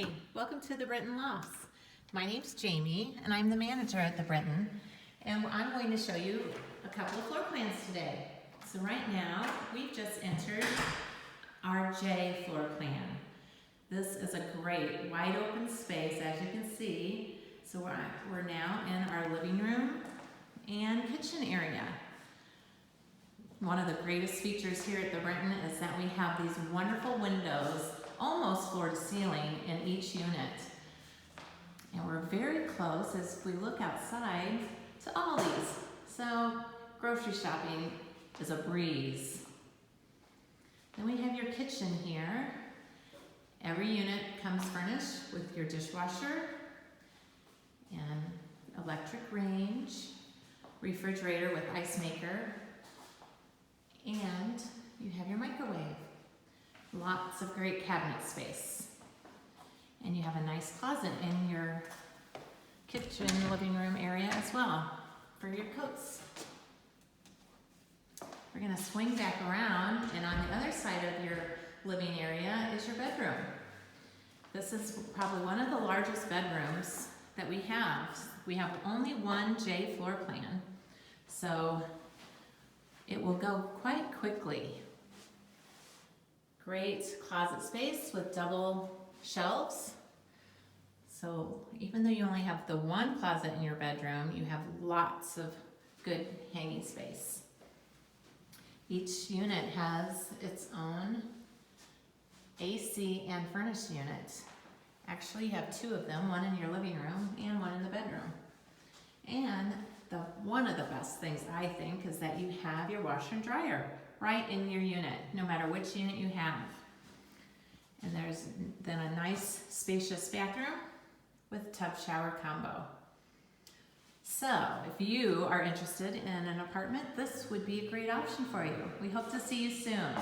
Hi, welcome to the Brenton Lofts. My name's Jamie and I'm the manager at the Brenton, and I'm going to show you a couple of floor plans today. So right now we've just entered our J floor plan. This is a great wide open space, as you can see. So we're now in our living room and kitchen area. One of the greatest features here at the Brenton is that we have these wonderful windows, almost floor to ceiling, in each unit. And we're very close as we look outside to Aldi's. So grocery shopping is a breeze. Then we have your kitchen here. Every unit comes furnished with your dishwasher and electric range, refrigerator with ice maker, and you have your microwave. Lots of great cabinet space. And you have a nice closet in your kitchen living room area as well for your coats. We're going to swing back around, and on the other side of your living area is your bedroom. This is probably one of the largest bedrooms that we have. We have only one J floor plan, so it will go quite quickly. Great closet space with double shelves. So even though you only have the one closet in your bedroom, you have lots of good hanging space. Each unit has its own AC and furnace unit. Actually, you have two of them, one in your living room and one in the bedroom. And one of the best things, I think, is that you have your washer and dryer right in your unit, no matter which unit you have. And there's then a nice spacious bathroom with tub shower combo. So if you are interested in an apartment, this would be a great option for you. We hope to see you soon.